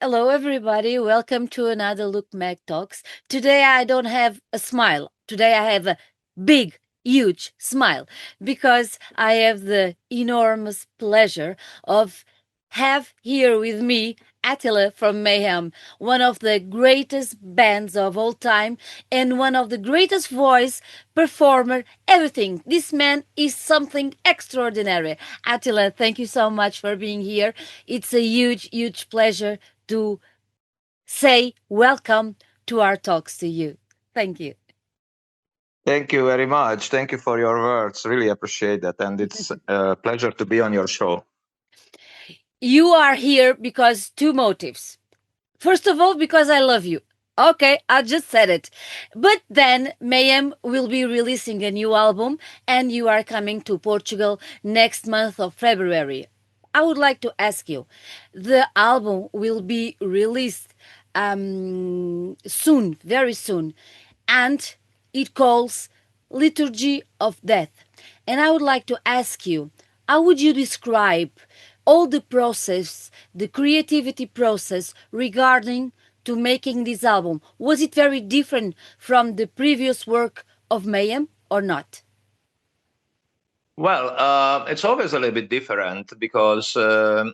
Hello, everybody. Welcome to another Look Mag Talks. Today, I don't have a smile. Today, I have a big, huge smile because I have the enormous pleasure of have here with me Attila from Mayhem, one of the greatest bands of all time and one of the greatest voice, performer, everything. This man is something extraordinary. Attila, thank you so much for being here. It's a huge, huge pleasure to say welcome to our talks to you. Thank you. Thank you very much. Thank you for your words. Really appreciate that. And it's a pleasure to be on your show. You are here because two motives. First of all, because I love you. Okay, I just said it. But then Mayhem will be releasing a new album and you are coming to Portugal next month of February. I would like to ask you, the album will be released soon, very soon, and it calls Liturgy of Death. And I would like to ask you, how would you describe all the process, the creativity process regarding to making this album? Was it very different from the previous work of Mayhem or not? Well, it's always a little bit different because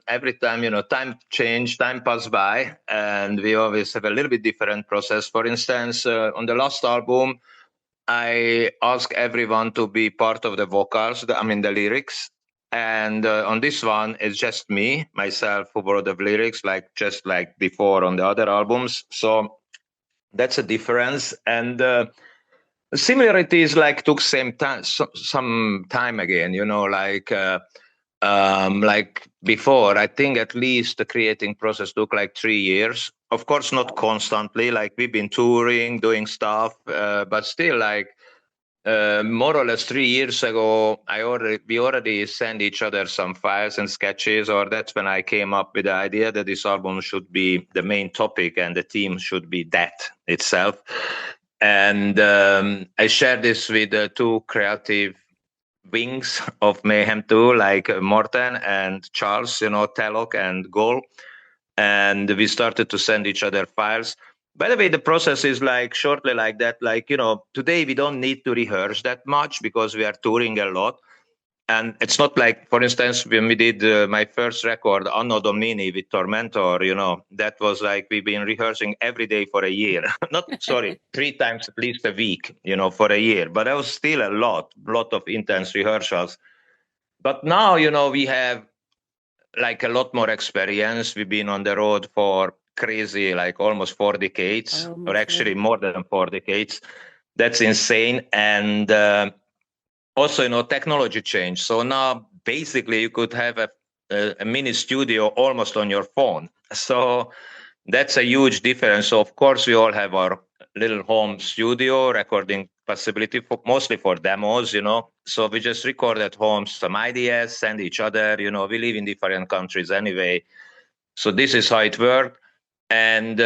every time, time change, time pass by, and we always have a little bit different process. For instance, on the last album, I asked everyone to be part of the vocals, the lyrics. And on this one, it's just me, myself, who wrote the lyrics, just like before on the other albums. So that's a difference. And similarities took some time again, like before. I think at least the creating process took 3 years. Of course, not constantly, we've been touring, doing stuff, but still more or less 3 years ago, we already sent each other some files and sketches, or that's when I came up with the idea that this album should be the main topic and the theme should be death itself. And I shared this with the two creative wings of Mayhem too, like Morten and Charles, Telok and Gol. And we started to send each other files. By the way, the process is shortly like that. Today we don't need to rehearse that much because we are touring a lot. And it's not for instance, when we did my first record, Anno Domini with Tormentor, that was we've been rehearsing every day for a year. 3 times at least a week, for a year. But that was still a lot of intense rehearsals. But now, we have a lot more experience. We've been on the road for crazy, almost 4 decades, or actually more than 4 decades. That's insane. And also, technology changed. So now basically you could have a mini studio almost on your phone. So that's a huge difference. So of course we all have our little home studio recording possibility mostly for demos, So we just record at home some ideas, send each other, we live in different countries anyway. So this is how it worked. And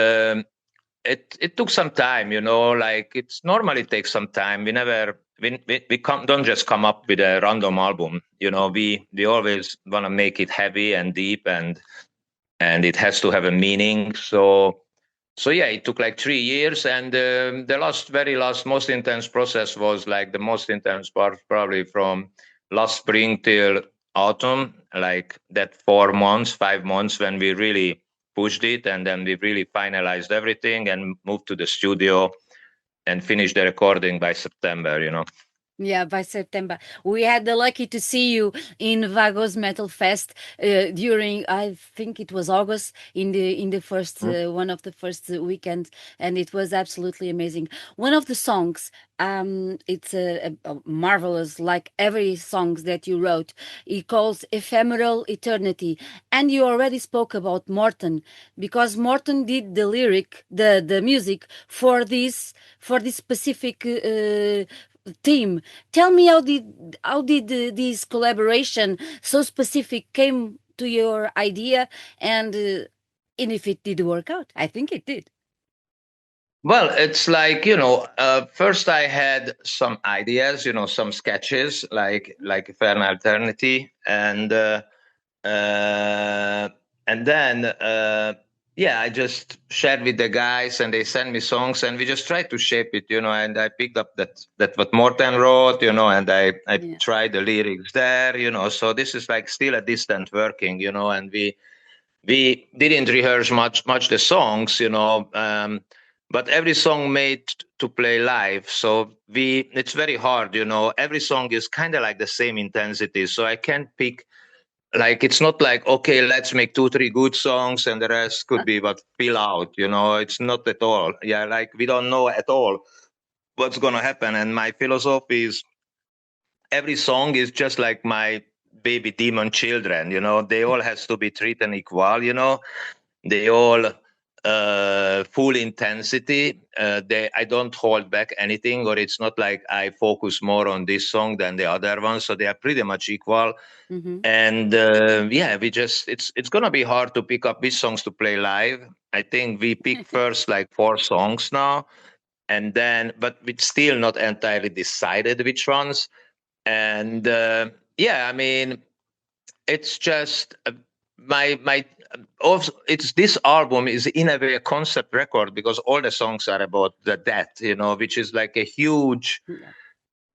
it took some time, it's normally takes some time. We don't just come up with a random album, we always want to make it heavy and deep and it has to have a meaning. So yeah, it took 3 years, and the very last most intense process was the most intense part probably from last spring till autumn, that 4 months, 5 months when we really pushed it, and then we really finalized everything and moved to the studio and finished the recording by September, Yeah, by September. We had the lucky to see you in Vagos Metal Fest during, I think it was August, in the first one of the first weekends, and it was absolutely amazing. One of the songs, it's a marvelous, like every songs that you wrote. It calls Ephemeral Eternity, and you already spoke about Morten because Morten did the the music for this specific. Team. Tell me how did this collaboration so specific came to your idea, and if it did work out? I think it did. Well, it's first I had some ideas, some sketches, like Eternal Eternity, and then yeah, I just shared with the guys and they send me songs and we just try to shape it, and I picked up that what Morten wrote, and I Yeah. tried the lyrics there, so this is like still a distant working, and we didn't rehearse much the songs, but every song made to play live. So it's very hard, every song is kind of like the same intensity. So I can't pick, like, it's not like, okay, let's make 2 3 good songs and the rest could be what fill out, it's not at all. Yeah, like we don't know at all what's gonna happen. And my philosophy is every song is just like my baby demon children, they all has to be treated equal, they all full intensity. I don't hold back anything, or it's not like I focus more on this song than the other one, so they are pretty much equal. Mm-hmm. And yeah, it's gonna be hard to pick up which songs to play live. I think we pick first like 4 songs now, and then but it's still not entirely decided which ones. And yeah, I mean, it's just my also, it's this album is in a way a concept record because all the songs are about the death, which is like Yeah.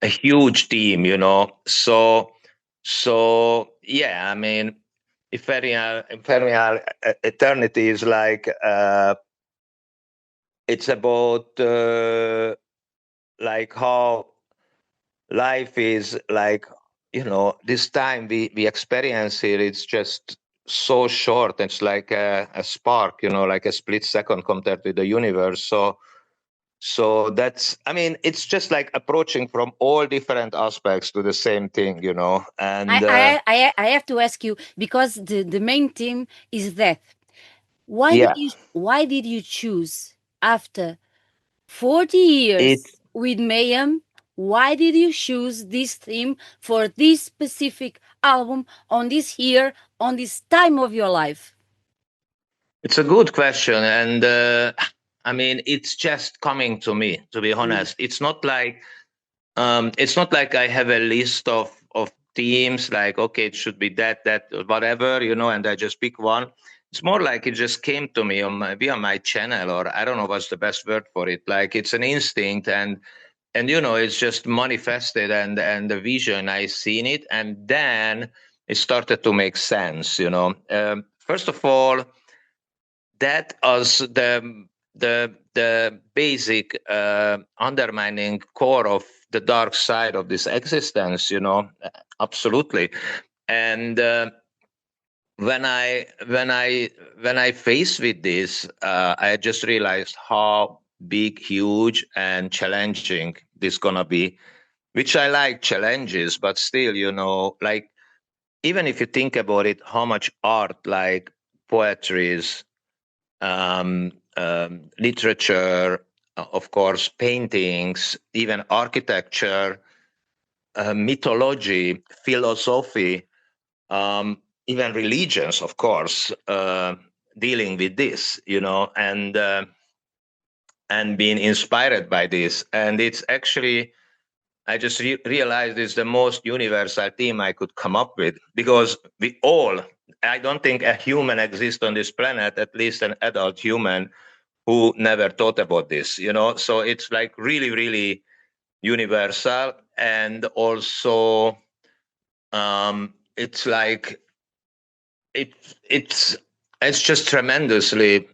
a huge theme, so yeah, I mean, Infernal Eternity is like it's about like how life is like, this time we experience here, it's just so short. It's like a spark, like a split second compared to the universe. So that's, I mean, it's just like approaching from all different aspects to the same thing, and I have to ask you because the main theme is death. yeah, Why did you choose after 40 years it's with Mayhem? Why did you choose this theme for this specific album on this year, on this time of your life? it's a good question, and I mean, it's just coming to me, to be Mm. honest. It's not like I have a list of themes, like, okay, it should be that whatever, and I just pick one. It's more like it just came to me via my channel, or I don't know what's the best word for it. Like it's an instinct, and it's just manifested, and the vision, I seen it, and then it started to make sense. First of all, that was the basic undermining core of the dark side of this existence, absolutely. And when I faced with this, I just realized how big, huge, and challenging this gonna be. Which I like challenges, but still, like, even if you think about it, how much art, like poetries, literature, of course, paintings, even architecture, mythology, philosophy, even religions, of course, dealing with this, and being inspired by this. And it's actually, I just realized it's the most universal theme I could come up with, because I don't think a human exists on this planet, at least an adult human, who never thought about this, So it's like really, really universal. And also, it's like, it's it's just tremendously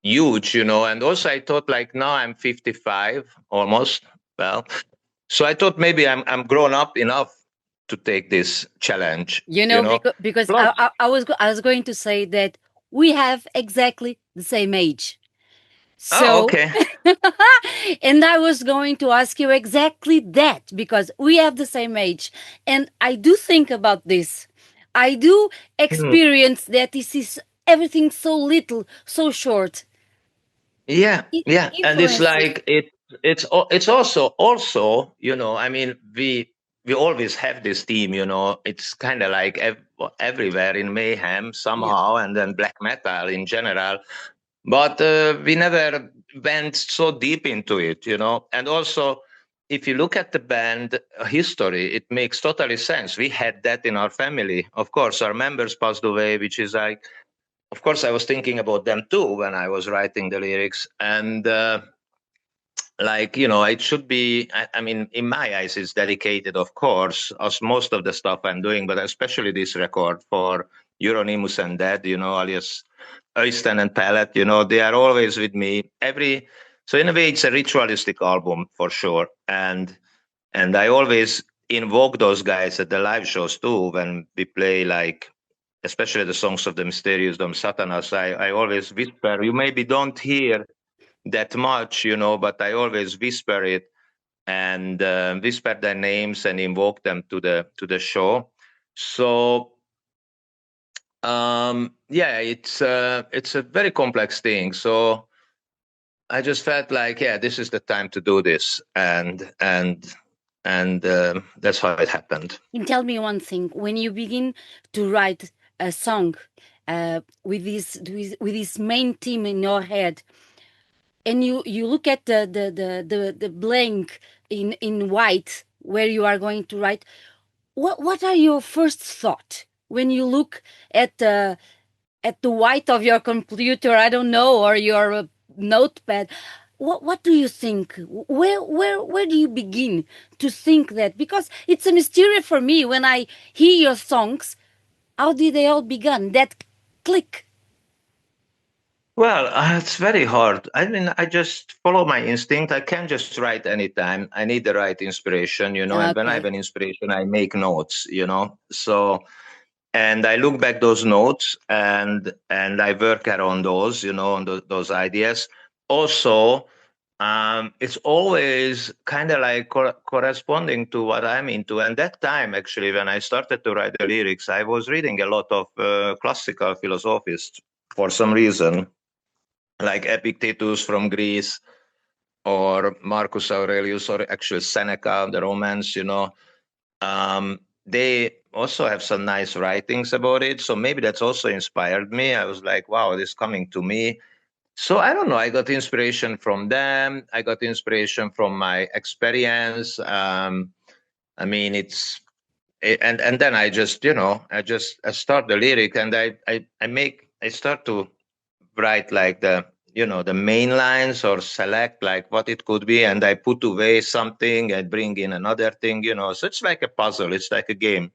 huge, And also I thought, like, now I'm 55 almost. Well, so I thought maybe I'm grown up enough to take this challenge, Because Plus, I was going to say that we have exactly the same age. oh, So, okay. and I was going to ask you exactly that because we have the same age. And I do think about this. I do Hmm. experience that this is everything so little, so short. Yeah, yeah, and it's Influences. like it's also, I mean, we always have this theme, It's kind of like everywhere in Mayhem Yeah. somehow, and then black metal in general, but we never went so deep into it, And also, if you look at the band history, it makes totally sense. We had that in our family. Of course, our members passed away, which is like of course, I was thinking about them too when I was writing the lyrics. And like, it should be, I mean, in my eyes, it's dedicated, of course, as most of the stuff I'm doing, but especially this record for Euronymous and Dead, alias Øystein and Pellet, they are always with me. So in a way, it's a ritualistic album for sure. And I always invoke those guys at the live shows too, when we play, like, especially the songs of the Mysterious Dom Satanas. I always whisper, you maybe don't hear that much, but I always whisper it and whisper their names and invoke them to the show. So yeah, it's a very complex thing. So I just felt like, yeah, this is the time to do this, and that's how it happened. And tell me one thing: when you begin to write a song with this main theme in your head, and you look at the blank in white where you are going to write, what are your first thought when you look at the white of your computer, I don't know, or your notepad? What do you think? Where do you begin to think that? Because it's a mystery for me when I hear your songs. How did they all begin? That click. Well, it's very hard. I mean, I just follow my instinct. I can't just write anytime. I need the right inspiration, and when I have an inspiration, I make notes, So, and I look back those notes and I work around those, on those ideas. Also, it's always kind of like corresponding to what I'm into. And that time, actually, when I started to write the lyrics, I was reading a lot of classical philosophists for some reason, like Epictetus from Greece, or Marcus Aurelius, or actually Seneca, the Romans, they also have some nice writings about it. So maybe that's also inspired me. I was like, wow, this is coming to me. So I don't know. I got inspiration from them. I got inspiration from my experience. I mean, and then I just, I start the lyric, and I start to write like the main lines, or select like what it could be, and I put away something and bring in another thing, so it's like a puzzle, it's like a game.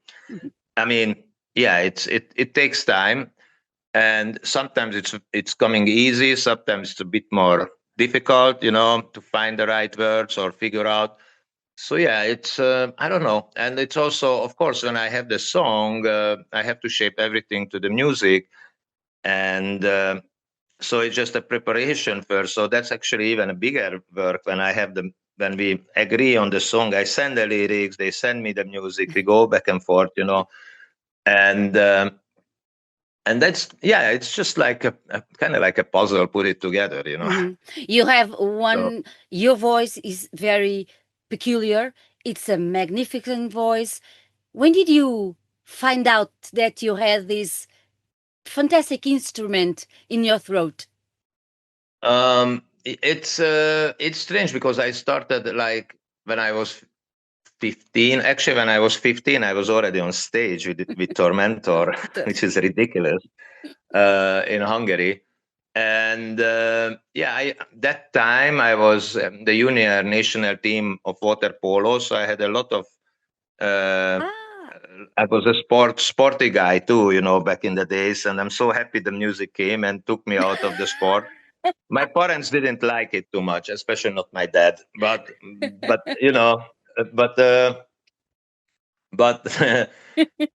I mean, yeah, it takes time, and sometimes it's coming easy, sometimes it's a bit more difficult, to find the right words or figure out. So yeah, it's I don't know. And it's also, of course, when I have the song, I have to shape everything to the music, and so it's just a preparation first. So that's actually even a bigger work when we agree on the song. I send the lyrics, they send me the music, we go back and forth, and that's, yeah, it's just like a kind of like a puzzle, put it together, You have one. So, your voice is very peculiar. It's a magnificent voice. When did you find out that you had this fantastic instrument in your throat? It's strange, because I started like when I was 15. Actually, when I was 15, I was already on stage with Tormentor, which is ridiculous, in Hungary. And that time I was the junior national team of water polo, so I had a lot of I was a sporty guy too, back in the days, and I'm so happy the music came and took me out of the sport. My parents didn't like it too much, especially not my dad. But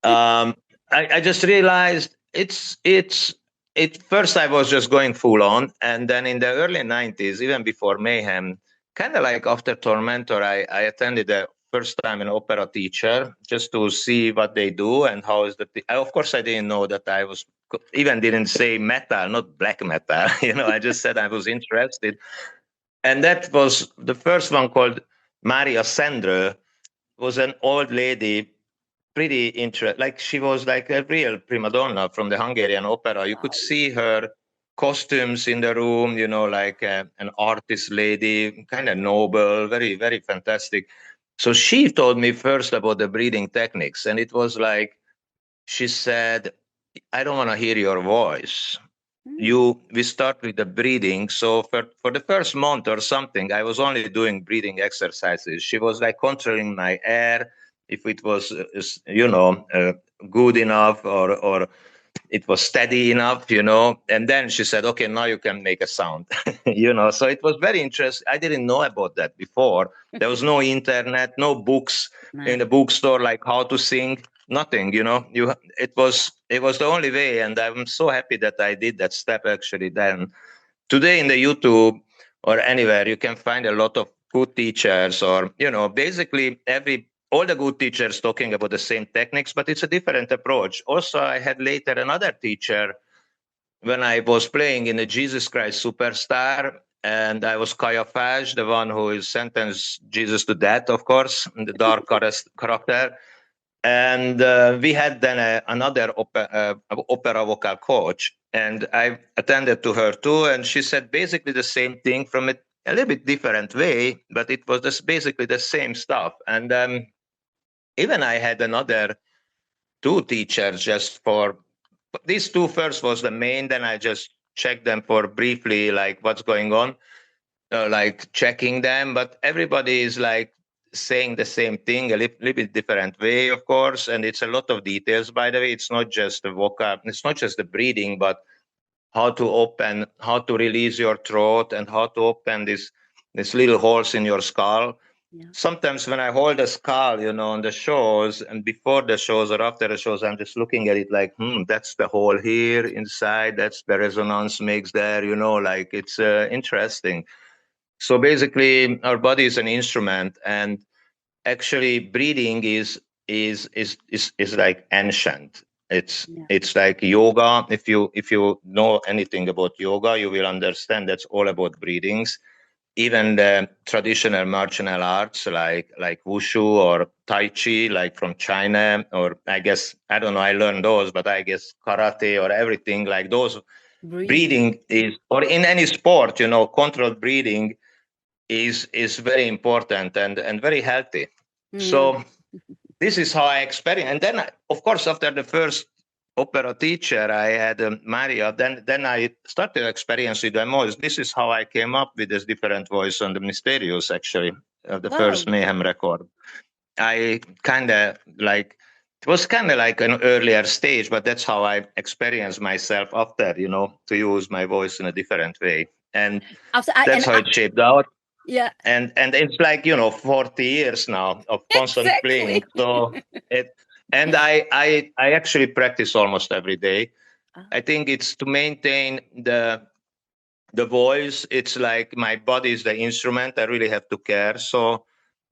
I just realized first I was just going full on, and then in the early 90s, even before Mayhem, kind of like after Tormentor, I attended the first time an opera teacher just to see what they do and how is of course I didn't know that I was, even didn't say metal, not black metal, I just said I was interested. And that was the first one, called Maria Sendrö, was an old lady, pretty interesting. Like, she was like a real prima donna from the Hungarian opera. You could see her costumes in the room, like an artist lady, kind of noble, very, very fantastic. So she told me first about the breathing techniques. And it was like, she said, I don't want to hear your voice. we start with the breathing. So for the first month or something, I was only doing breathing exercises. She was like controlling my air, if it was, good enough or it was steady enough, And then she said, okay, now you can make a sound, So it was very interesting. I didn't know about that before. There was no internet, no books in the bookstore, like how to sing, nothing, it was the only way. And I'm so happy that I did that step actually. Then today in the YouTube or anywhere, you can find a lot of good teachers or, basically all the good teachers talking about the same techniques, but it's a different approach. Also, I had later another teacher when I was playing in the Jesus Christ Superstar, and I was Caiaphas, the one who is sentenced Jesus to death, of course, the dark character. And we had then another opera vocal coach, and I attended to her too, and she said basically the same thing from a little bit different way, but it was just basically the same stuff. And even I had another two teachers just for these two. First was the main, then I just checked them for briefly, like what's going on, like checking them. But everybody is like saying the same thing, a little bit different way, of course. And it's a lot of details, by the way. It's not just the vocab, it's not just the breathing, but how to release your throat and how to open this little holes in your skull. Yeah. Sometimes when I hold a skull, on the shows and before the shows or after the shows, I'm just looking at it like, that's the hole here inside. That's the resonance makes there, like it's interesting. So basically, our body is an instrument, and actually, breathing is like ancient. It's like yoga. If you know anything about yoga, you will understand that's all about breathings. Even the traditional martial arts like wushu or tai chi, like from China, or I guess, I don't know, I learned those, but I guess karate or everything like those, breathing is, or in any sport, controlled breathing is very important and very healthy. So this is how I experienced. And then, of course, after the first opera teacher I had, Maria, then I started to experience with the voice. This is how I came up with this different voice on the Mysterious, actually, the first Mayhem record. I kind of like, it was kind of like an earlier stage, but that's how I experienced myself after, to use my voice in a different way. And that's how it shaped out. Yeah. And it's like, 40 years now of constant playing. So I actually practice almost every day. I think it's to maintain the voice. It's like my body is the instrument. I really have to care. So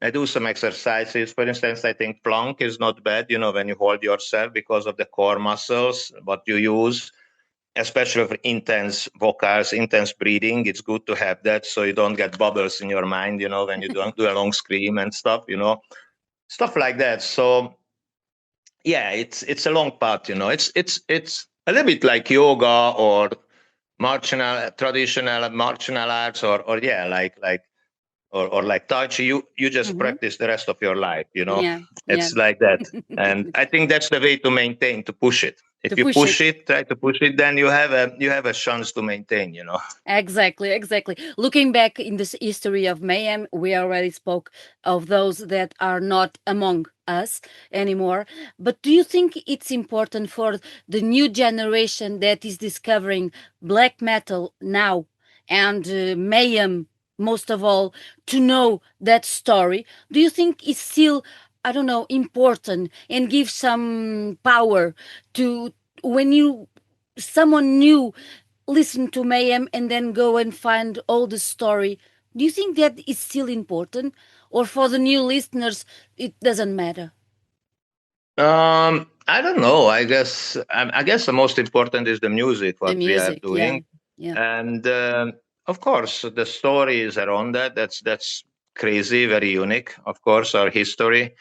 I do some exercises. For instance, I think plank is not bad, when you hold yourself because of the core muscles, what you use. Especially for intense vocals, intense breathing, it's good to have that so you don't get bubbles in your mind, when you don't do a long scream and stuff, stuff like that. So yeah, it's a long path, it's a little bit like yoga or traditional martial arts or yeah, like Tai Chi. You just practice the rest of your life, it's like that. And I think that's the way to maintain, to push it. If you push it, try to push it, then you have a chance to maintain, Exactly. Looking back in this history of Mayhem, we already spoke of those that are not among us anymore. But do you think it's important for the new generation that is discovering black metal now and Mayhem most of all to know that story? Do you think it's still, I don't know, important and give some power to when someone new listen to Mayhem and then go and find all the story? Do you think that is still important, or for the new listeners it doesn't matter? I don't know. I guess the most important is the music, what we are doing. Yeah. And of course, the stories around that. That's crazy, very unique. Of course, our history.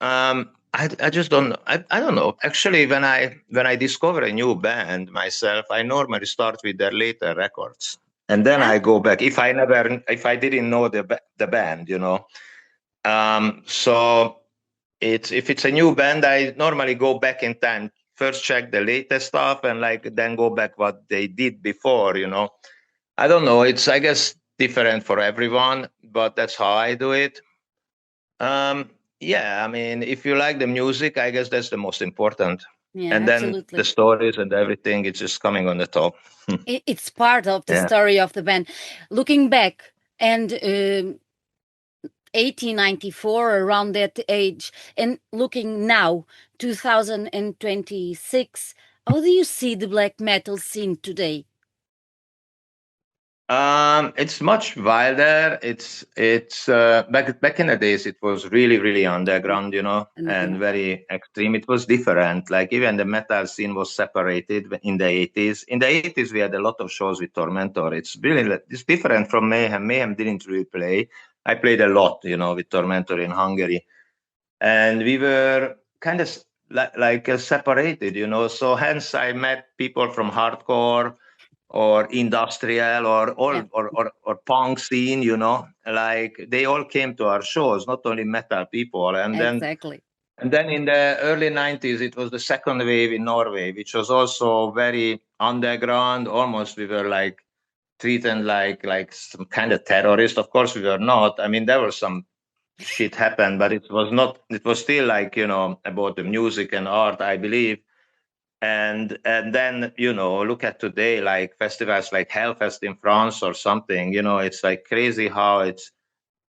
I just don't know. I don't know. Actually, when I discover a new band myself, I normally start with their later records, and then I go back. If I didn't know the band, so if it's a new band, I normally go back in time first check the latest stuff and like then go back what they did before, you know. I don't know. It's, I guess, different for everyone, but that's how I do it. Yeah, I mean, if you like the music, I guess that's the most important. Yeah, And then absolutely. the stories and everything, it's just coming on the top. It's part of the Yeah. story of the band. Looking back, and 1894, around that age, and looking now, 2026, how do you see the black metal scene today? It's much wilder. It's back in the days, it was really underground, you know, and very extreme. It was different. Like even the metal scene was separated in the 80s. In the 80s, we had a lot of shows with Tormentor. It's different from Mayhem. Mayhem didn't really play. I played a lot, you know, with Tormentor in Hungary, and we were kind of like separated, you know. So hence, I met people from hardcore or industrial or punk scene, you know, like they all came to our shows, not only metal people. And Exactly. then in the early 90s, it was the second wave in Norway, which was also very underground. Almost we were like treated like some kind of terrorist. Of course, we were not. I mean, there was some shit happened, but it was not. It was still like, you know, about the music and art, I believe. And then, you know, look at today, like festivals like Hellfest in France or something, you know, it's like crazy how it's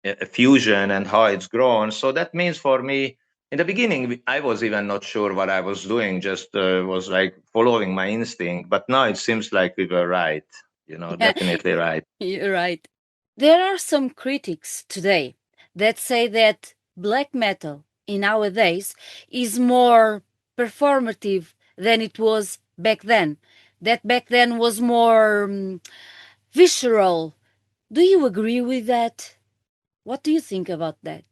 a fusion and how it's grown. So that means for me, in the beginning, I was even not sure what I was doing, just was like following my instinct. But now it seems like we were right, you know, definitely right. You're right. There are some critics today that say that black metal in nowadays is more performative than it was back then. That back then was more visceral. Do you agree with that? What do you think about that?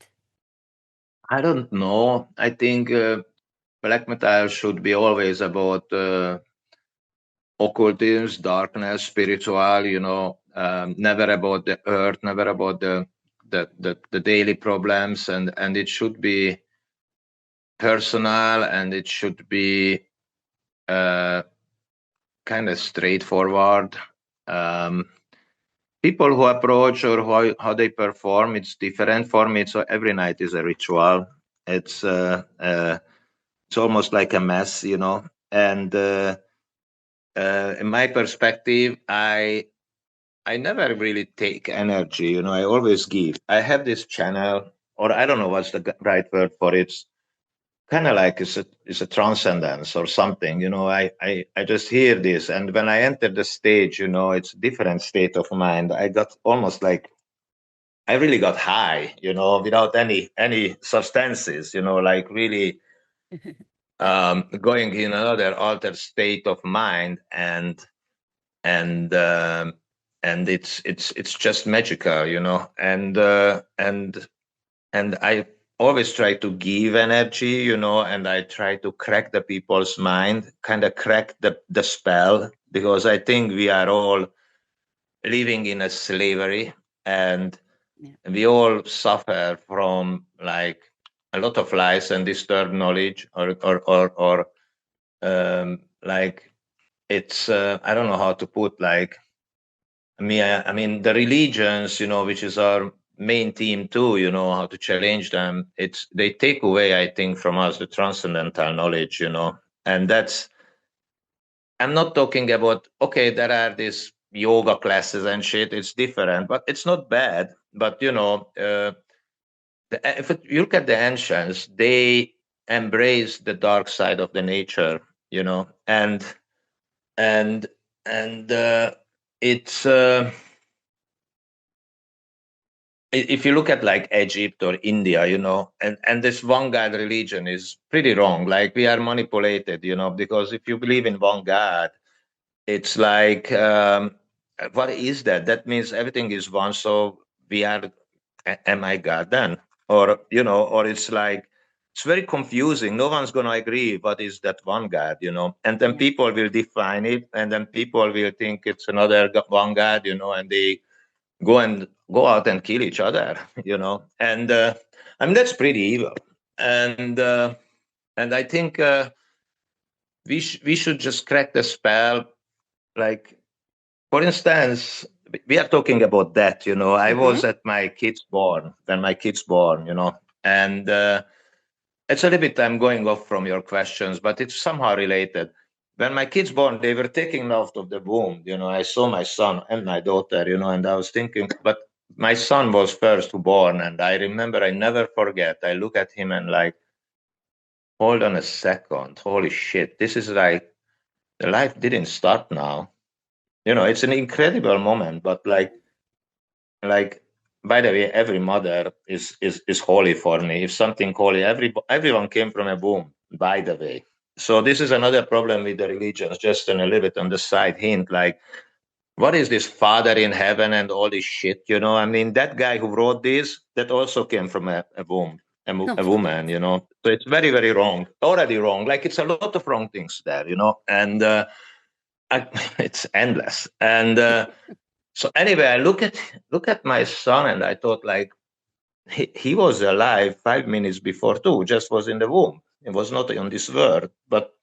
I don't know. I think black metal should be always about occultism, darkness, spiritual, you know, never about the earth, never about the daily problems, and it should be personal, and it should be kind of straightforward. People who approach or how they perform, it's different for me. So every night is a ritual. It's almost like a mass, you know. And in my perspective, I never really take energy, you know. I always give. I have this channel, or I don't know what's the right word for it. It's kind of like it's a transcendence or something, you know. I just hear this, and when I enter the stage, you know, it's a different state of mind. I got almost like I really got high, you know, without any substances, you know, like really going in another altered state of mind, and it's just magical, you know. And I always try to give energy, you know, and I try to crack the people's mind, kind of crack the spell, because I think we are all living in a slavery, and we all suffer from like a lot of lies and disturbed knowledge, or like it's I don't know how to put, like, I mean the religions, you know, which is our main theme too, you know, how to challenge them. They take away, I think, from us the transcendental knowledge, you know. And that's, I'm not talking about, okay, there are these yoga classes and shit, it's different, but it's not bad. But you know, if you look at the ancients, they embrace the dark side of the nature, you know. And it's if you look at like Egypt or India, you know, and this one God religion is pretty wrong. Like we are manipulated, you know, because if you believe in one God, it's like, what is that? That means everything is one. So we are, am I God then? Or, you know, or it's like, it's very confusing. No one's going to agree what is that one God, you know, and then people will define it, and then people will think it's another one God, you know, and they go out and kill each other, you know. And I mean, that's pretty evil. And I think we should just crack the spell. Like, for instance, we are talking about death, you know. I was at my kid's born, when my kid's born, you know, and it's a little bit, I'm going off from your questions, but it's somehow related. When my kids born, they were taken out of the womb. You know, I saw my son and my daughter, you know, and I was thinking, but my son was first born. And I remember, I never forget, I look at him and like, hold on a second, holy shit, this is like, the life didn't start now. You know, it's an incredible moment, but like, by the way, every mother is holy for me. If something holy, everyone came from a womb, by the way. So this is another problem with the religions, just a little bit on the side hint, like, what is this Father in heaven and all this shit, you know? I mean, that guy who wrote this, that also came from a womb, a woman, you know? So it's very, very wrong, already wrong. Like, it's a lot of wrong things there, you know? And it's endless. And so anyway, I look at my son and I thought, like, he was alive 5 minutes before too, just was in the womb. It was not on this world, but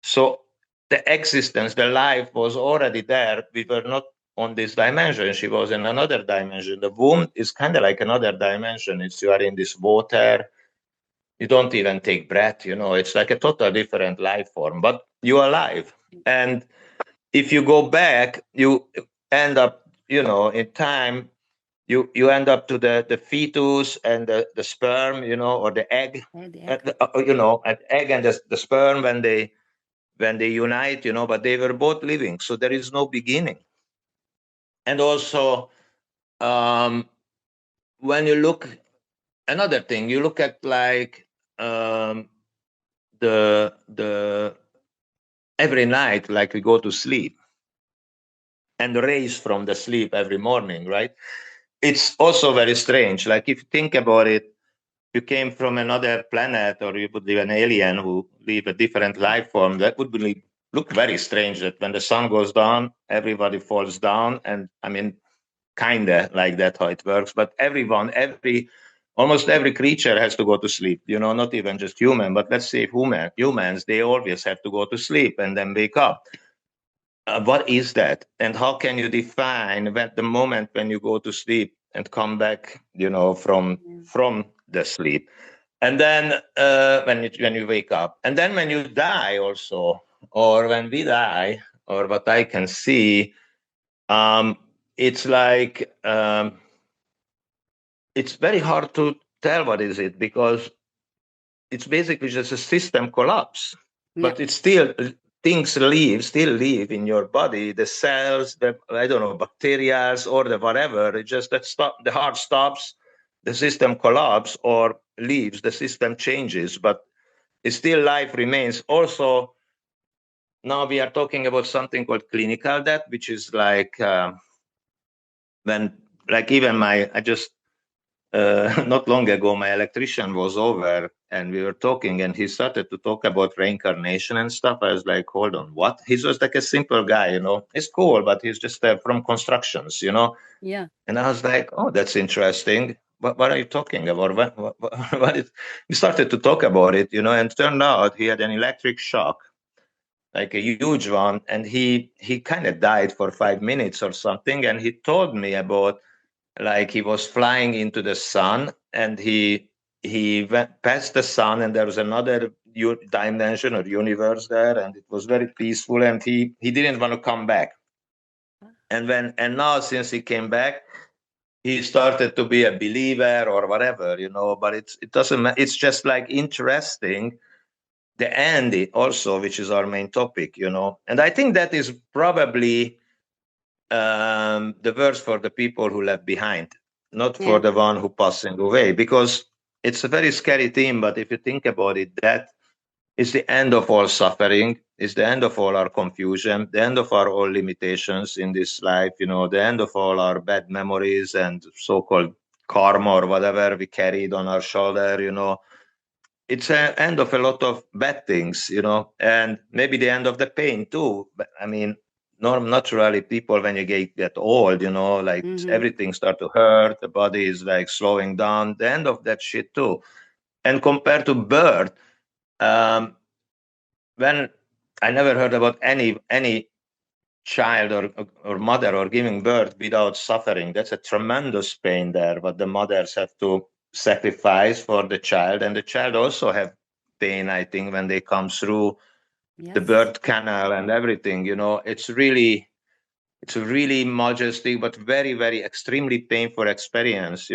so the existence, the life was already there. We were not on this dimension. She was in another dimension. The womb is kind of like another dimension. It's, you are in this water. You don't even take breath, you know, it's like a total different life form, but you're alive. And if you go back, you end up, you know, in time, you end up to the fetus and the sperm, you know, or the egg, you know, an egg and the sperm when they unite, you know, but they were both living, so there is no beginning. And also, when you look, another thing, you look at like the every night, like we go to sleep and raise from the sleep every morning, right? It's also very strange. Like, if you think about it, you came from another planet, or you would be an alien who live a different life form, that would be, look very strange, that when the sun goes down, everybody falls down. And I mean, kind of like that how it works. But almost every creature has to go to sleep, you know, not even just human, but let's say humans, they always have to go to sleep and then wake up. What is that? And how can you define the moment when you go to sleep and come back, you know, from the sleep? And then when you wake up, and then when you die also, or when we die, or what I can see, it's like, it's very hard to tell what is it, because it's basically just a system collapse. But it's still, things still live in your body, the cells, the, I don't know, bacteria or the whatever. It just that the heart stops, the system collapses or leaves, the system changes, but it's still life remains. Also, now we are talking about something called clinical death, which is like when, like, even I just not long ago, my electrician was over and we were talking, and he started to talk about reincarnation and stuff. I was like, hold on, what? He's just like a simple guy, you know, he's cool, but he's just from constructions, you know? Yeah. And I was like, oh, that's interesting. What are you talking about? What is... We started to talk about it, you know, and turned out he had an electric shock, like a huge one. And he kind of died for 5 minutes or something. And he told me about, like, he was flying into the sun and he went past the sun, and there was another dimension or universe there, and it was very peaceful, and he didn't want to come back. And now, since he came back, he started to be a believer or whatever, you know. But it doesn't matter. It's just like interesting, the end also, which is our main topic, you know. And I think that is probably the verse for the people who left behind, not for the one who passing away, because it's a very scary theme. But if you think about it, that is the end of all suffering, is the end of all our confusion, the end of our all limitations in this life, you know, the end of all our bad memories and so-called karma or whatever we carried on our shoulder, you know. It's an end of a lot of bad things, you know, and maybe the end of the pain too. But I mean, naturally, people, when you get old, you know, like everything start to hurt, the body is like slowing down, the end of that shit too. And compared to birth, when I never heard about any child or mother or giving birth without suffering. That's a tremendous pain there, but the mothers have to sacrifice for the child, and the child also have pain, I think, when they come through the Yes. birth canal and everything. It's a really majestic but very, very extremely painful experience.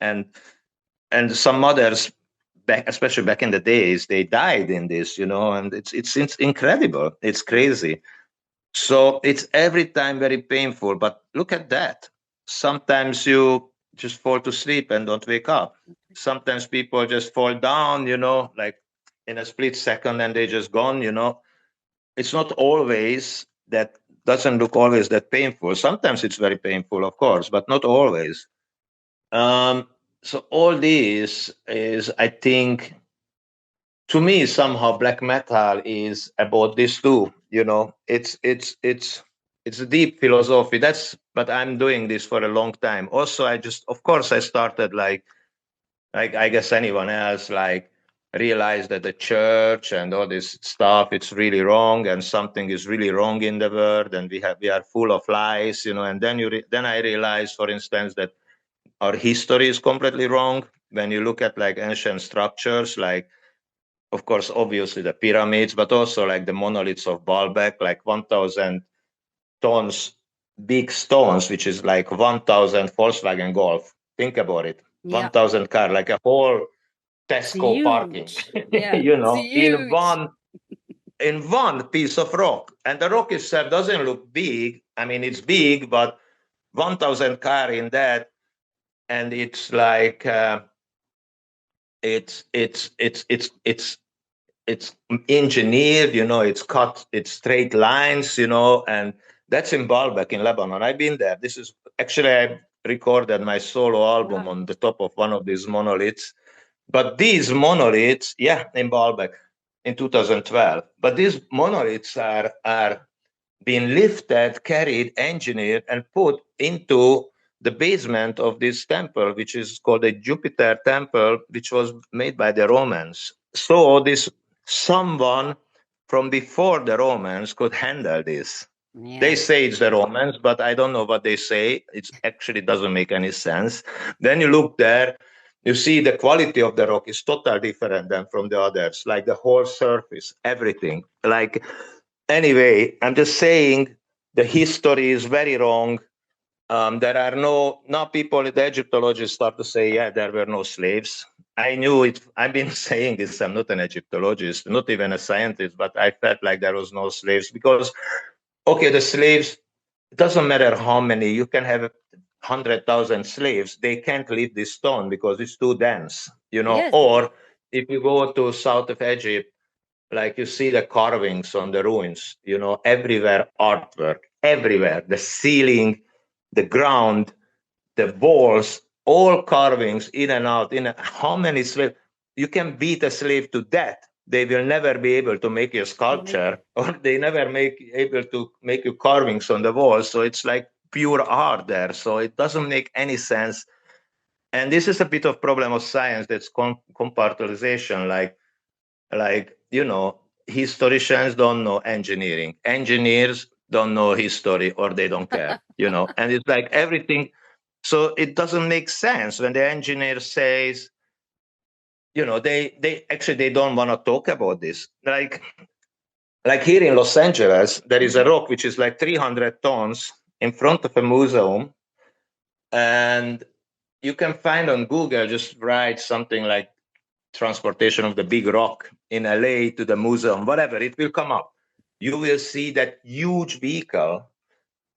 And some mothers, especially back in the days, they died in this, and it's incredible. It's crazy. So it's every time very painful. But look at that. Sometimes you just fall to sleep and don't wake up. Sometimes people just fall down, like in a split second, and they just gone. It's not always that, doesn't look always that painful. Sometimes it's very painful, of course, but not always. So all this is, I think, to me, somehow black metal is about this too. It's a deep philosophy. But I'm doing this for a long time. Also, of course, I started like I guess anyone else, like realize that the church and all this stuff, it's really wrong, and something is really wrong in the world, and we are full of lies, and then I realized, for instance, that our history is completely wrong. When you look at like ancient structures, like, of course, obviously the pyramids, but also like the monoliths of Baalbek, like 1,000 tons big stones, which is like 1,000 Volkswagen Golf. Think about it. Yeah. 1,000 car, like a whole It's Tesco parking, huge. Yeah. It's in one piece of rock. And the rock itself doesn't look big. I mean, it's big, but 1,000 car in that, and it's like it's engineered, it's cut, it's straight lines, and that's in Baalbek in Lebanon. I've been there. This is actually, I recorded my solo album on the top of one of these monoliths. But these monoliths, in Baalbek in 2012. But these monoliths are being lifted, carried, engineered, and put into the basement of this temple, which is called the Jupiter temple, which was made by the Romans. So this someone from before the Romans could handle this. Yeah. They say it's the Romans, but I don't know what they say. It actually doesn't make any sense. Then you look there, you see the quality of the rock is totally different than from the others, like the whole surface, everything. Like, anyway, I'm just saying the history is very wrong. There are now people, the Egyptologists start to say, there were no slaves. I knew it. I've been saying this. I'm not an Egyptologist, not even a scientist, but I felt like there was no slaves because, okay, the slaves, it doesn't matter how many, you can have 100,000 slaves. They can't leave this stone because it's too dense, Yes. Or if you go to south of Egypt, like you see the carvings on the ruins, everywhere artwork, everywhere, the ceiling, the ground, the walls, all carvings in and out. How many slaves? You can beat a slave to death. They will never be able to make you a sculpture, or they never able to make you carvings on the walls. So it's like pure art there. So it doesn't make any sense. And this is a bit of problem of science, that's compartmentalization. Like historians don't know engineering. Engineers don't know history, or they don't care, and it's like everything. So it doesn't make sense when the engineer says, they don't want to talk about this. Like here in Los Angeles, there is a rock which is like 300 tons in front of a museum, and you can find on Google, just write something like transportation of the big rock in LA to the museum, whatever, it will come up. You will see that huge vehicle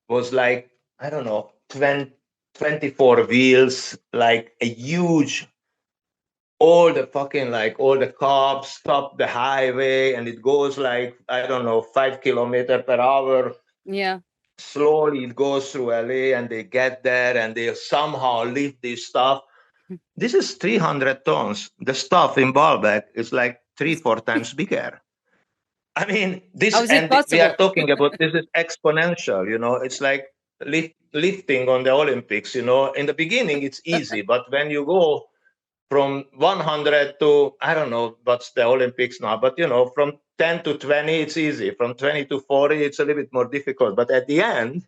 was like, I don't know, 24 wheels, like a huge, all the cops stop the highway, and it goes like, I don't know, 5 kilometers per hour. Yeah. Slowly it goes through LA, and they get there, and they somehow lift this stuff. This is 300 tons. The stuff in Baalbek is like 3-4 times bigger. I mean, How is it possible? we are talking about, this is exponential, it's like lifting on the Olympics, in the beginning it's easy, but when you go from 100 to, I don't know what's the Olympics now, but from 10 to 20, it's easy. From 20 to 40, it's a little bit more difficult. But at the end,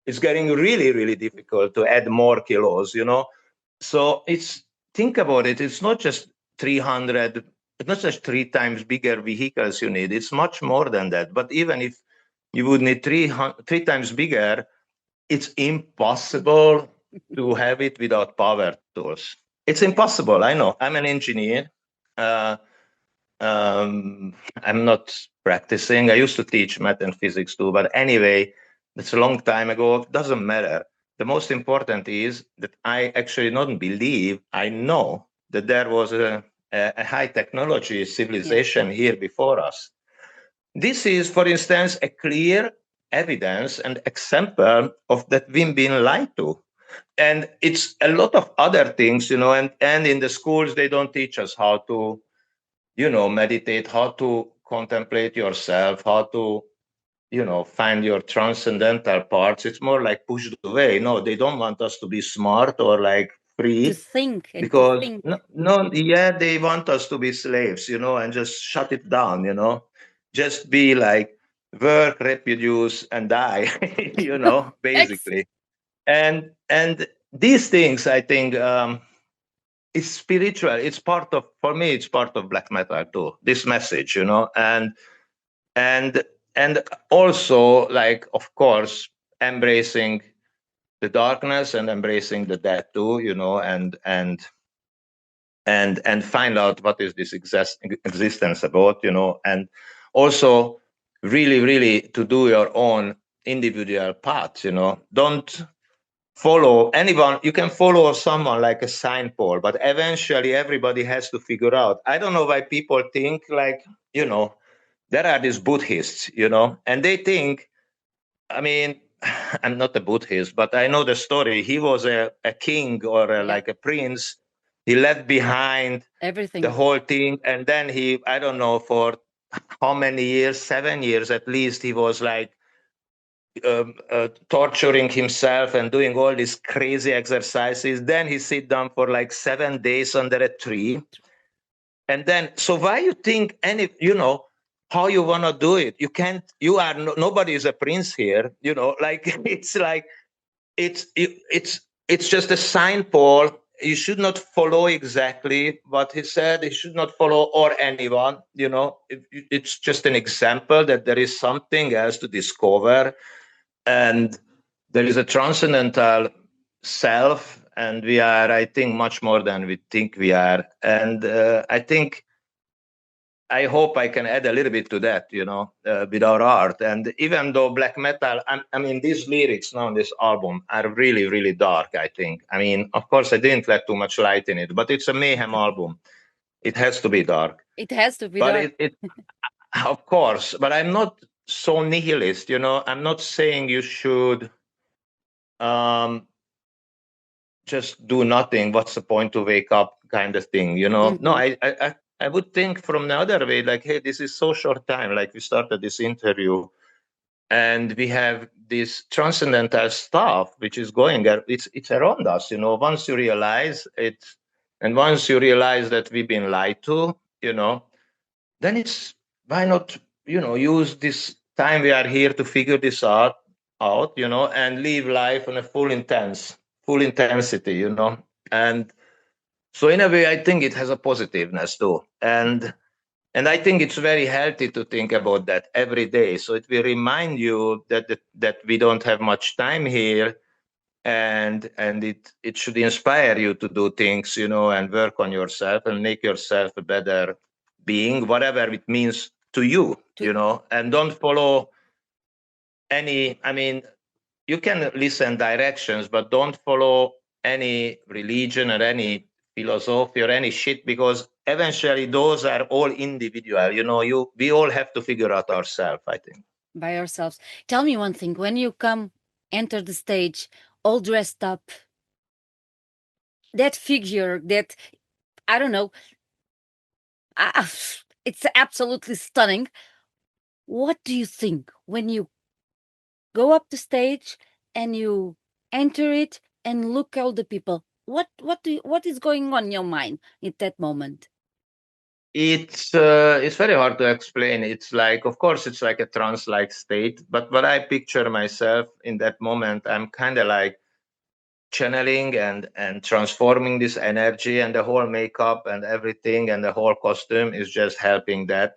it's getting really, really difficult to add more kilos, So think about it. It's not just 300, it's not just 3 times bigger vehicles you need. It's much more than that. But even if you would need three times bigger, it's impossible to have it without power tools. It's impossible. I know. I'm an engineer. I'm not practicing. I used to teach math and physics too, but anyway, it's a long time ago. It doesn't matter. The most important is that I actually don't believe, I know that there was a high technology civilization here before us. This is, for instance, a clear evidence and example of that we've been lied to. And it's a lot of other things, and in the schools, they don't teach us how to, meditate, how to contemplate yourself, how to, find your transcendental parts. It's more like pushed away. No, they don't want us to be smart or like free. To think and because to think. they want us to be slaves, and just shut it down, just be like work, reproduce, and die, basically. And these things, I think, is spiritual. It's part of, for me, it's part of black metal too. This message, and also, like, of course, embracing the darkness and embracing the death too, and find out what is this existence about, and also really, really to do your own individual path, don't follow anyone. You can follow someone like a signpost, but eventually everybody has to figure out. I don't know why people think like, there are these Buddhists, and they think, I mean, I'm not a Buddhist, but I know the story. He was a king or like a prince. He left behind everything, the whole thing. And then he, I don't know, for how many years, 7 years at least, he was like torturing himself and doing all these crazy exercises. Then he sit down for like 7 days under a tree. And then, so why you think how you want to do it? You can't, nobody is a prince here, like, it's just a signpost. You should not follow exactly what he said. You should not follow or anyone, it's just an example that there is something else to discover. And there is a transcendental self, and we are, I think, much more than we think we are. And I hope I can add a little bit to that, with our art. And even though black metal, I mean, these lyrics now on this album are really, really dark, I think. I mean, of course, I didn't let too much light in it, but it's a Mayhem album. It has to be dark. It has to be dark. But of course, but I'm not so nihilist, I'm not saying you should just do nothing. What's the point to wake up kind of thing, No, I would think from the other way, like, hey, this is so short time. Like, we started this interview and we have this transcendental stuff which is going, it's around us, once you realize it, and once you realize that we've been lied to, then it's, why not, use this time we are here to figure this out, and live life on a full intensity, and so in a way, I think it has a positiveness too. And I think it's very healthy to think about that every day. So it will remind you that we don't have much time here, and it should inspire you to do things, and work on yourself and make yourself a better being, whatever it means to you, and don't follow any, I mean, you can listen directions, but don't follow any religion or any philosophy or any shit, because eventually those are all individual. We all have to figure out ourselves, I think. By ourselves. Tell me one thing. When you enter the stage, all dressed up, that figure, that, I don't know, it's absolutely stunning. What do you think when you go up the stage and you enter it and look all the people? what is going on in your mind at that moment? It's very hard to explain. It's like, of course, it's like a trance-like state. But what I picture myself in that moment, I'm kind of like channeling and transforming this energy, and the whole makeup and everything and the whole costume is just helping that.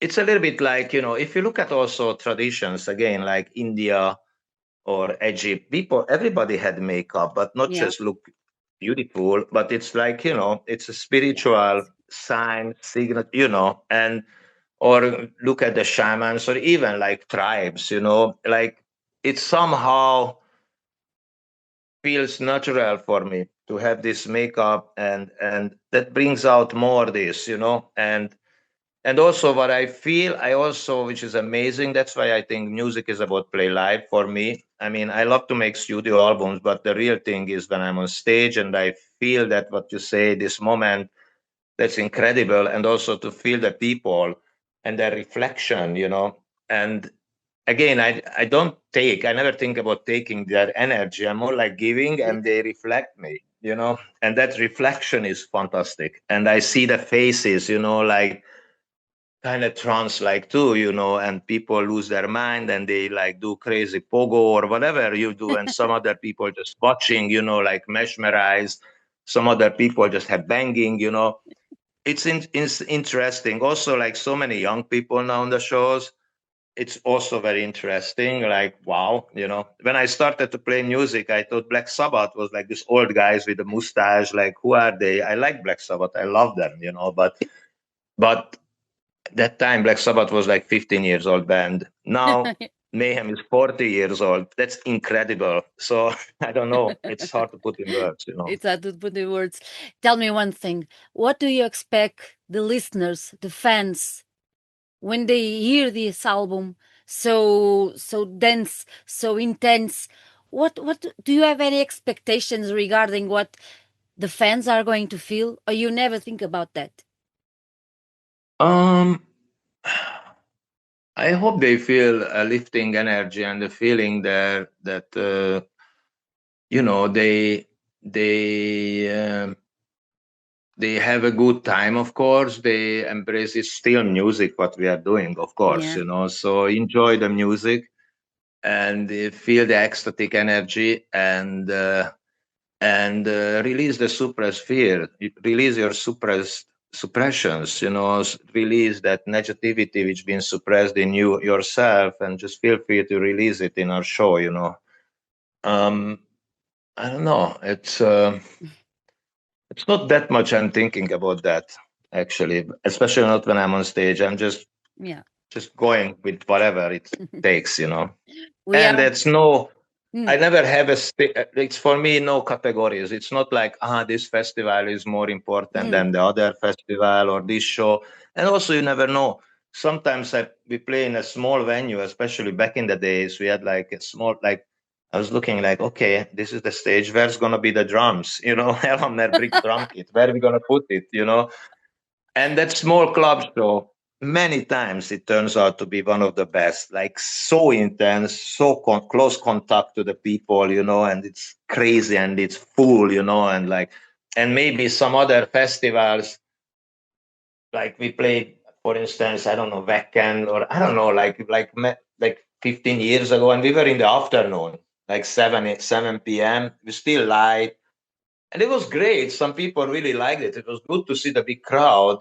It's a little bit like, if you look at also traditions again, like India or Egypt, everybody had makeup, but not Yeah. just look beautiful, but it's like, it's a Yes. spiritual sign, signal, and or look at the shamans or even like tribes, like it somehow feels natural for me to have this makeup, and that brings out more this, and also what I feel, I also, which is amazing, that's why I think music is about play live for me. I mean, I love to make studio albums, but the real thing is when I'm on stage and I feel that what you say, this moment, that's incredible. And also to feel the people and their reflection, and again, I never think about taking their energy. I'm more like giving and they reflect me, and that reflection is fantastic. And I see the faces, like kind of trance like too, and people lose their mind and they like do crazy pogo or whatever you do. And some other people just watching, like mesmerized. Some other people just have banging, it's interesting. Also, like so many young people now on the shows, it's also very interesting. Like, wow, when I started to play music, I thought Black Sabbath was like these old guys with a mustache. Like, who are they? I like Black Sabbath. I love them, but that time Black Sabbath was like 15 years old band. Now Mayhem is 40 years old. That's incredible. So I don't know. It's hard to put in words. It's hard to put in words. Tell me one thing. What do you expect the listeners, the fans, when they hear this album so dense, so intense? What do you have any expectations regarding what the fans are going to feel, or you never think about that? Um, I hope they feel a lifting energy and the feeling there that they they have a good time. Of course, they embrace it's still music what we are doing. Of course, Yeah. so enjoy the music and feel the ecstatic energy and release the suppressed fear, release your suppressed suppressions, release that negativity which been suppressed in you yourself, and just feel free to release it in our show. um I don't know, it's not that much I'm thinking about that, actually, especially not when I'm on stage. I'm Yeah. just going with whatever it takes. We And are. it's no, I Mm, never have it's for me no categories. It's not like, this festival is more important mm, than the other festival or this show. And also, you never know. Sometimes we play in a small venue, especially back in the days. We had like a small, like, I was looking like, okay, this is the stage. Where's going to be the drums? Elhamner brick drum kit. Where are we going to put it? And that small club show, many times it turns out to be one of the best, like so intense, so close contact to the people, and it's crazy and it's full, and like, and maybe some other festivals, like we played, for instance, I don't know, Weekend, or I don't know, like 15 years ago, and we were in the afternoon, like 7 p.m. We still light, and it was great. Some people really liked it. It was good to see the big crowd,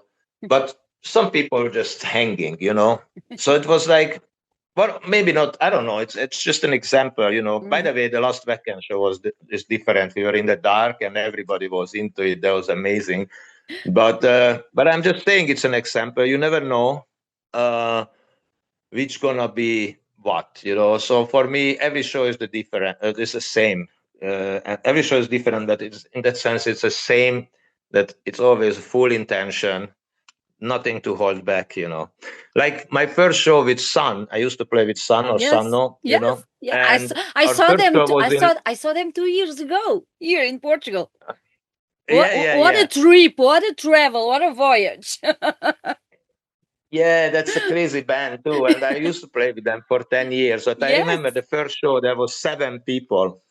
but some people were just hanging. So it was like, well, maybe not. I don't know. It's just an example. By mm. the way, the last weekend show is different. We were in the dark and everybody was into it. That was amazing. But I'm just saying it's an example. You never know uh, which gonna be what. So for me, every show is the different. It's the same. And every show is different, but it's in that sense it's the same. That it's always full intention, nothing to hold back. Like my first show with Sun, I used to play with Sun or Yes. Sanno, Yes. Yeah. and I our saw first them. show was in. I saw them 2 years ago here in Portugal. Yeah, yeah, What a yeah. trip! What a travel! What a voyage! Yeah, that's a crazy band too. And I used to play with them for 10 years. But I remember Yes. the first show, there was 7 people.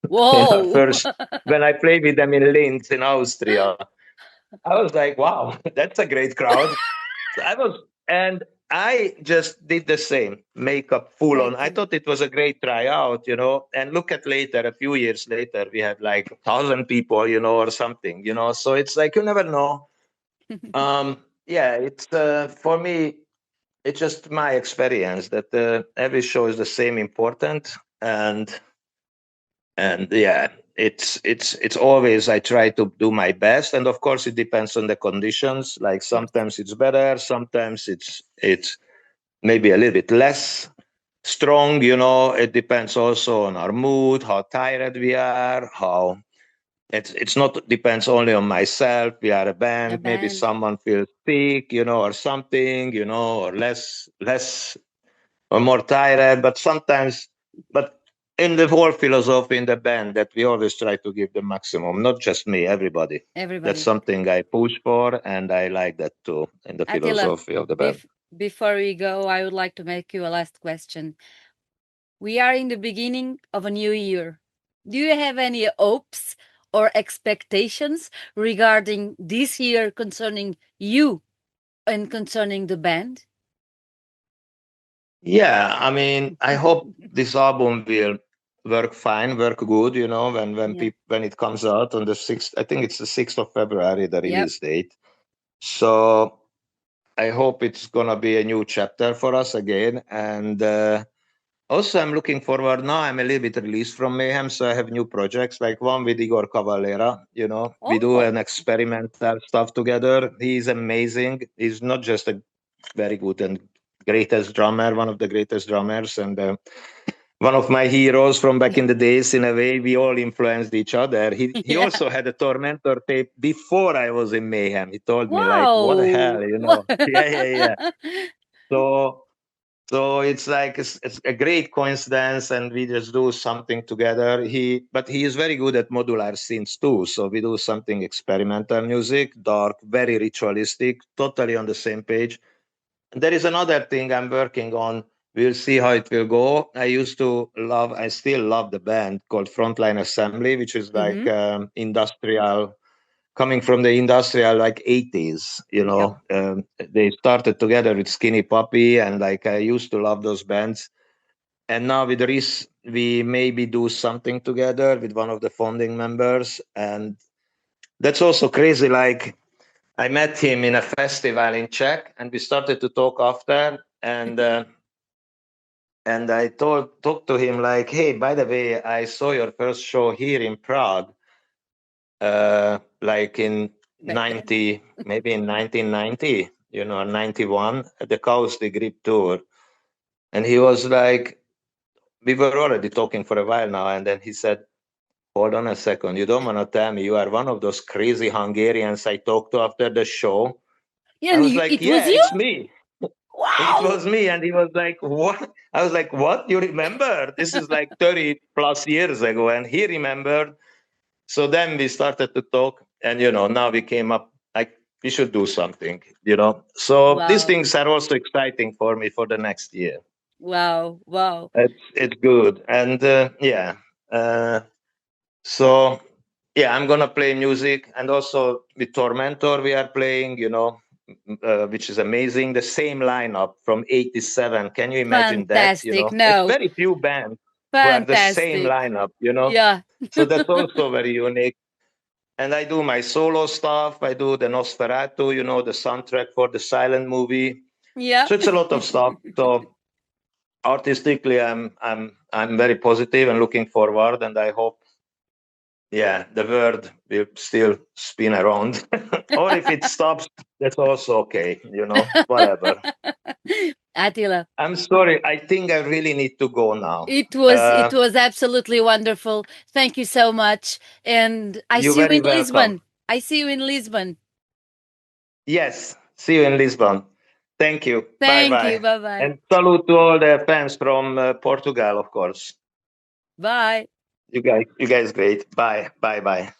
Whoa. First, when I played with them in Linz in Austria, I was like, wow, that's a great crowd. And I just did the same, makeup full on. I thought it was a great tryout, and look at later, a few years later, we had like 1,000 people, or something, so it's like, you never know. Yeah, it's for me, it's just my experience that every show is the same important. And yeah, it's always, I try to do my best, and of course it depends on the conditions. Like sometimes it's better, sometimes it's maybe a little bit less strong. It depends also on our mood, how tired we are, how it's not depends only on myself. We are a band. Maybe someone feels sick, or something, or less or more tired. But sometimes, but in the whole philosophy in the band, that we always try to give the maximum, not just me, everybody. That's something I push for, and I like that too in the philosophy of the band. Before we go, I would like to make you a last question. We are in the beginning of a new year. Do you have any hopes or expectations regarding this year concerning you and concerning the band? Yeah, I mean, I hope this album will work fine, work good, when it comes out on the 6th. I think it's the 6th of February, the release date. So I hope it's gonna be a new chapter for us again. And also, I'm looking forward now. I'm a little bit released from Mayhem, so I have new projects, like one with Igor Cavalera. We do an experimental stuff together. He's amazing. He's not just a very good and greatest drummer, one of the greatest drummers, and one of my heroes from back in the days. In a way, we all influenced each other. He also had a Tormentor tape before I was in Mayhem. He told me, like, what the hell, Yeah. So it's like it's a great coincidence, and we just do something together. But he is very good at modular synths too. So we do something experimental music, dark, very ritualistic, totally on the same page. And there is another thing I'm working on. We'll see how it will go. I still love the band called Frontline Assembly, which is like industrial, coming from the industrial like 80s. They started together with Skinny Puppy, and like I used to love those bands. And now with Reese, we maybe do something together with one of the founding members, and that's also crazy. Like, I met him in a festival in Czech, and we started to talk after. And I talked to him like, hey, by the way, I saw your first show here in Prague, like in 90, maybe in 1990, 91, at the Caustic Grip tour. And he was like, we were already talking for a while now, and then he said, hold on a second, you don't want to tell me you are one of those crazy Hungarians I talked to after the show? I was like, it's me. Wow. It was me. And he was like, what? I was like, what? You remember? This is like 30 plus years ago. And he remembered. So then we started to talk, and, now we came up like we should do something, So these things are also exciting for me for the next year. Wow. It's good. And so yeah, I'm going to play music. And also with Tormentor, we are playing, which is amazing. The same lineup from 87. Can you imagine that? No. It's very few bands who have the same lineup, Yeah. So that's also very unique. And I do my solo stuff. I do the Nosferatu, the soundtrack for the silent movie. Yeah. So it's a lot of stuff. So artistically, I'm very positive and looking forward, and I hope, the world will still spin around. Or if it stops, that's also okay, whatever. Attila, I'm sorry. I think I really need to go now. It was absolutely wonderful. Thank you so much. And I see you in Lisbon. I see you in Lisbon. Yes. See you in Lisbon. Thank you. Thank you. Bye-bye. And salute to all the fans from Portugal, of course. Bye. You guys great. Bye. Bye.